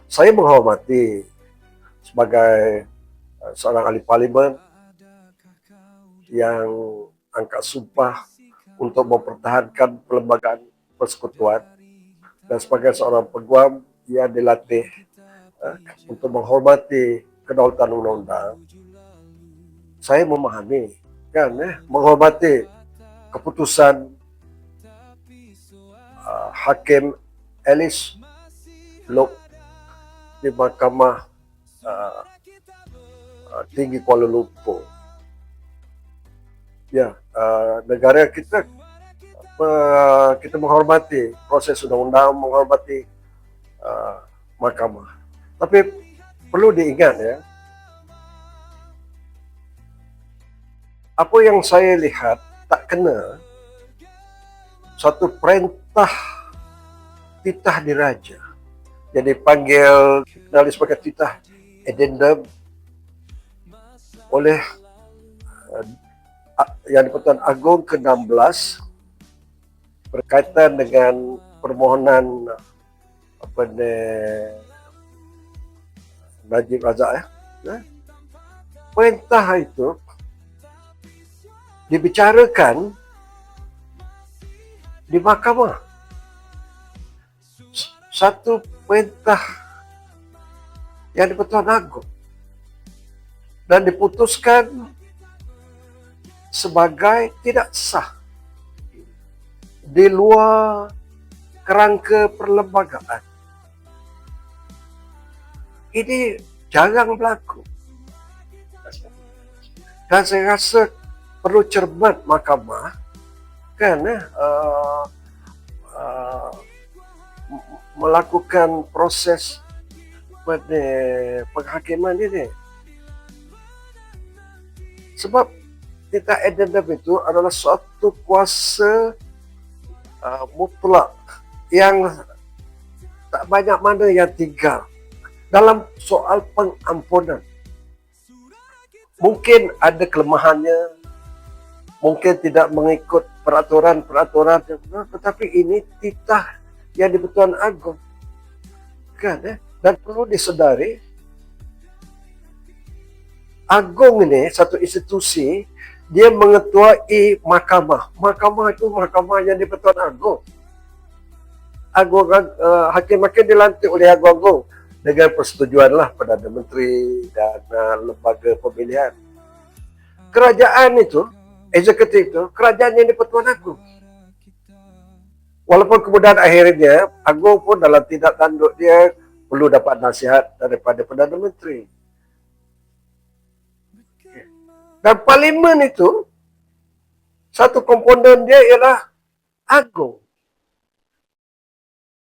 Saya menghormati sebagai seorang ahli parlimen yang angkat sumpah untuk mempertahankan perlembagaan persekutuan, dan sebagai seorang peguam yang dilatih untuk menghormati kedaulatan undang-undang. Saya memahami menghormati keputusan Hakim Alice Look di Mahkamah Tinggi Kuala Lumpur. Negara kita menghormati proses undang-undang, menghormati mahkamah. Tapi perlu diingat apa yang saya lihat tak kena satu perintah titah diraja. Jadi panggil dikenali sebagai titah addendum oleh Yang di-Pertuan Agong ke-16 berkaitan dengan permohonan Najib Razak. Perintah itu dibicarakan di mahkamah. Satu perintah Yang di-Pertuan Agong dan diputuskan sebagai tidak sah di luar kerangka perlembagaan. Ini jarang berlaku. Dan saya rasa perlu cermat mahkamah melakukan proses penghakiman ini. Sebab titah addendum itu adalah suatu kuasa mutlak yang tak banyak mana yang tinggal dalam soal pengampunan. Mungkin ada kelemahannya, mungkin tidak mengikut peraturan-peraturan, tetapi ini titah Yang di-Pertuan Agong. Dan perlu disedari, Agong ini satu institusi, dia mengetuai mahkamah. Mahkamah itu mahkamah Yang di-Pertuan Agong. Hakim-hakim dilantik oleh Agong dengan persetujuanlah Perdana Menteri dan lembaga pemilihan. Kerajaan itu, eksekutif itu, kerajaan Yang di-Pertuan Agong. Walaupun kemudian akhirnya Agong pun dalam tindak tanduk dia perlu dapat nasihat daripada Perdana Menteri. Dan parlimen itu, satu komponen dia ialah Agong.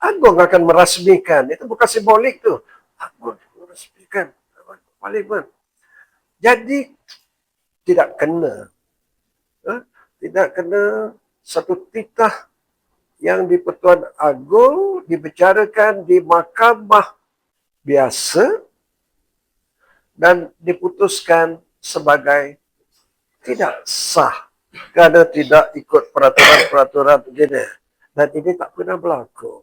Agong akan merasmikan, itu bukan simbolik tu. Agong merasmikan parlimen. Jadi tidak kena satu titah Yang di-Pertuan Agong dibicarakan di mahkamah biasa dan diputuskan sebagai tidak sah kerana tidak ikut peraturan-peraturan begini. Dan ini tak pernah berlaku.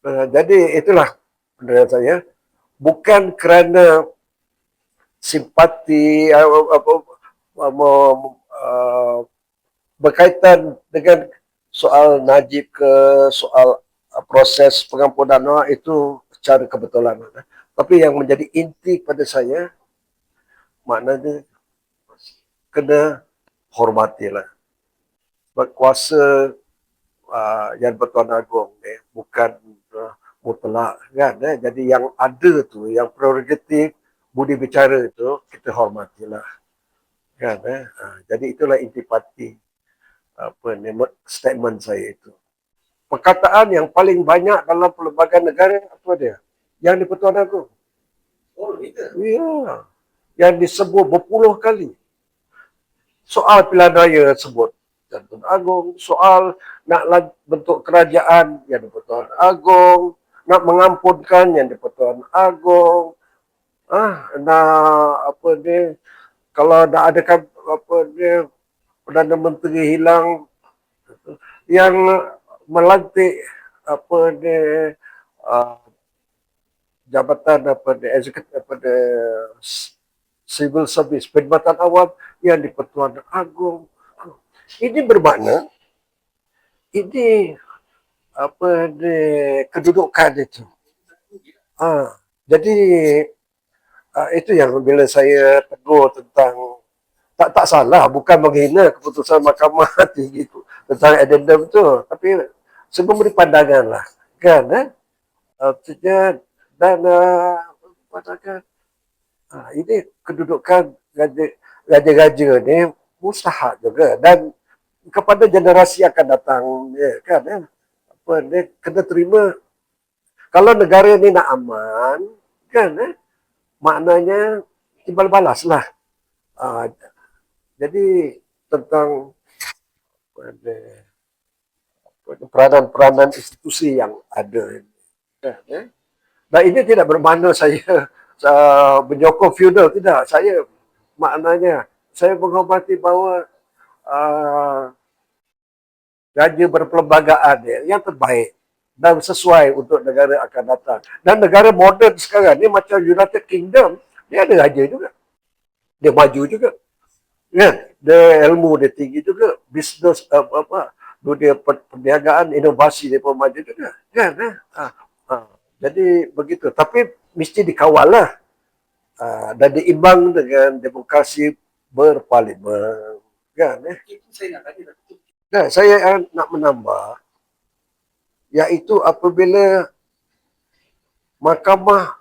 Jadi itulah pendapat saya. Bukan kerana simpati berkaitan dengan soal Najib ke soal proses pengampunan itu secara kebetulan. Tapi yang menjadi inti pada saya, maknanya kena hormatilah. Sebab kuasa Yang di-Pertuan Agong bukan mutlak kan. Jadi yang ada tu, yang prerogatif budi bicara itu kita hormatilah kan. Jadi itulah intipati statement saya itu. Perkataan yang paling banyak dalam perlembagaan negara apa dia? Yang di-Pertuan Agong. Oh, itu? Ya. Yang disebut berpuluh kali. Soal pilihan raya sebut Yang di-Pertuan Agong. Soal nak bentuk kerajaan Yang di-Pertuan Agong. Nak mengampunkan Yang di-Pertuan Agong. Kalau nak adakan Perdana Menteri hilang, yang melantik uh, jabatan daripada eksekutif daripada civil service, perkhidmatan awam yang di Pertuan Agong. Ini bermakna ini apa di kedudukan itu. Jadi itu yang bila saya tegur tentang tak salah, bukan menghina keputusan Mahkamah Tinggi tentang addendum tu, tapi saya memberi pandangan lah, kan? Artinya dan pandangan ini kedudukan raja-raja ni mustahak juga dan kepada generasi akan datang, ya, kan? Apa dia kena terima kalau negara ni nak aman, kan? Maknanya timbal balas lah. Jadi tentang peranan-peranan institusi yang ada. Dan ini tidak bermakna saya menyokong feudal, tidak. Saya maknanya saya menghormati bahawa raja berperlembagaan yang terbaik dan sesuai untuk negara akan datang. Dan negara moden sekarang ni macam United Kingdom, dia ada raja juga. Dia maju juga. Kan? Dia ilmu dia tinggi juga. Bisnes dunia perniagaan, inovasi dia pun maju juga. Kan? Jadi begitu. Tapi mesti dikawal lah. Dan diimbang dengan demokrasi berparlimen. Kan? Saya nak menambah, iaitu apabila Mahkamah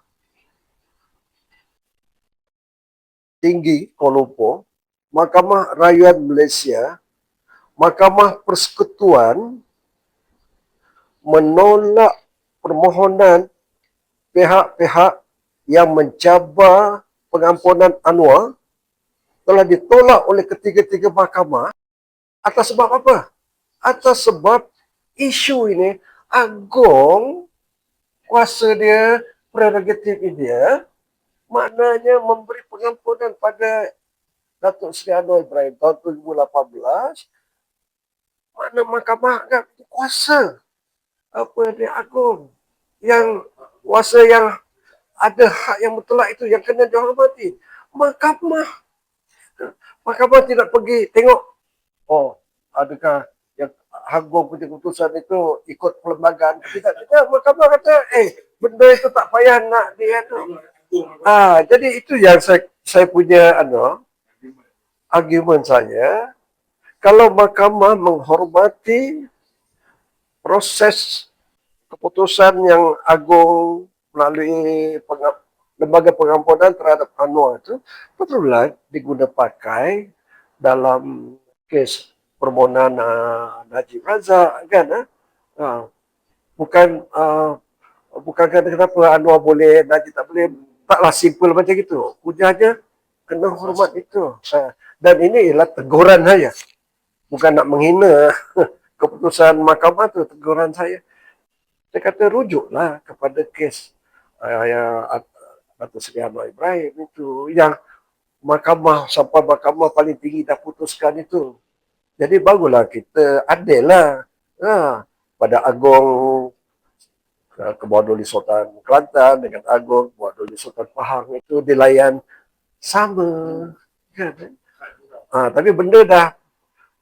Tinggi Kuala Lumpur, Mahkamah Rakyat Malaysia, Mahkamah Persekutuan menolak permohonan pihak-pihak yang mencabar pengampunan Anwar telah ditolak oleh ketiga-tiga mahkamah atas sebab apa? Atas sebab isu ini agung, kuasa dia, prerogatif dia, maknanya memberi pengampunan pada Datuk Seri Anwar Ibrahim tahun 2018, mana mahkamah agak kuasa apa dia agung, yang kuasa yang ada hak yang mutlak itu yang kena dihormati. Mahkamah tidak pergi tengok, adakah yang agung punya keputusan itu ikut perlembagaan. Tidak. Mahkamah kata, benda itu tak payah nak dia tu. Jadi itu yang saya punya argument saya. Kalau mahkamah menghormati proses keputusan yang agung melalui lembaga pengampunan terhadap Anwar itu, betullah diguna pakai dalam kes permohonan Najib Razak, kan? Bukan kenapa Anwar boleh, Najib tak boleh. Taklah simple macam itu. Hujahnya kena hormat itu. Dan ini ialah teguran saya. Bukan nak menghina keputusan mahkamah tu, teguran saya. Saya kata rujuklah kepada kes Datuk Seri Anwar Ibrahim itu yang mahkamah sampai mahkamah paling tinggi dah putuskan itu. Jadi barulah kita adil lah. Pada Agong Kebawah Sultan Kelantan dengan Agong Kebawah Sultan Pahang itu dilayan sama. Kan? Tapi benda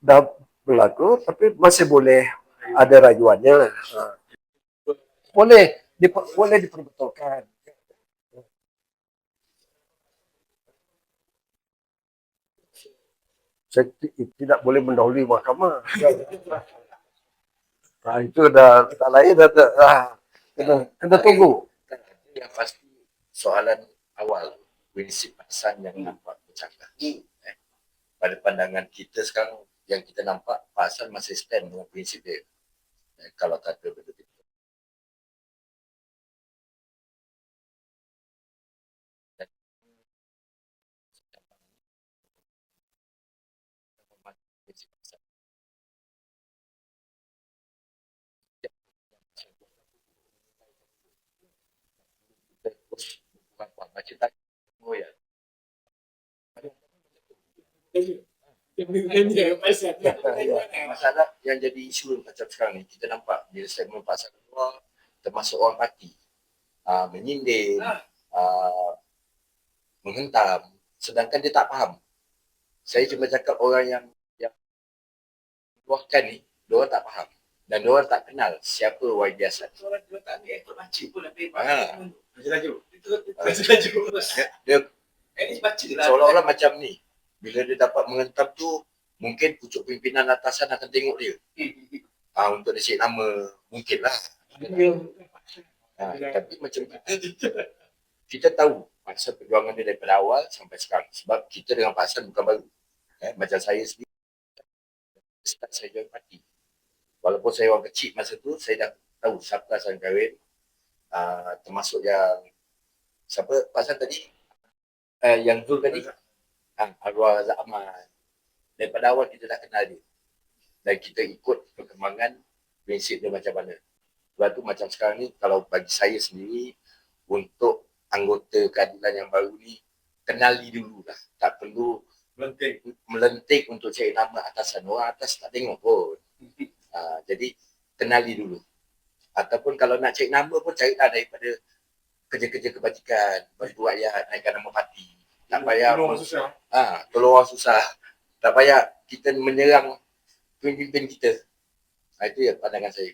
dah berlaku, tapi masih boleh ada rayuannya. Boleh diperbetulkan. Saya tidak boleh mendahului mahkamah. Itu dah tak lain dah. Kena tunggu. Yang pasti soalan awal prinsip pasal yang nampak bercakap. Pada pandangan kita sekarang yang kita nampak pasal masih stand dengan prinsip dia. Kalau kata betul. Baca tak? Ya. Masalah yang jadi isu macam sekarang ni, kita nampak bila segmen pasal keluar, termasuk orang parti, menyindir, menghentam, sedangkan dia tak faham. Saya cuma cakap orang yang luahkan ni, diorang tak faham. Dan diorang tak kenal siapa YB Hasan. Dia tak ada ikut baca pun lah paper. Baca laju. Baca laju. Dia Baca lah. seolah-olah macam ni. Bila dia dapat menghentam tu, mungkin pucuk pimpinan atasan akan tengok dia. Untuk dia cek nama, mungkin lah. Tapi macam kita tahu pasal perjuangan dia daripada awal sampai sekarang. Sebab kita dengan Pak Hasan bukan baru. Macam saya sendiri, start saya join parti. Walaupun saya orang kecil masa tu, saya dah tahu siapa Hasan kahwin. Termasuk yang, siapa Pak Hasan tadi? Yang Zul tadi. Arwah Razak Ahmad. Daripada awal kita dah kenal dia. Dan kita ikut perkembangan prinsip dia macam mana. Sebab tu macam sekarang ni, kalau bagi saya sendiri, untuk anggota keadilan yang baru ni, kenali dulu lah. Tak perlu melentik untuk cari nama atasan. Orang atas tak tengok pun. Jadi, kenali dulu. Ataupun kalau nak cari nama pun, carilah daripada kerja-kerja kebajikan, bantu rakyat, naikkan nama parti. Tak payah Tolong orang susah. Tolong orang susah. Tak payah kita menyerang pemimpin kita. Itu ya pandangan saya.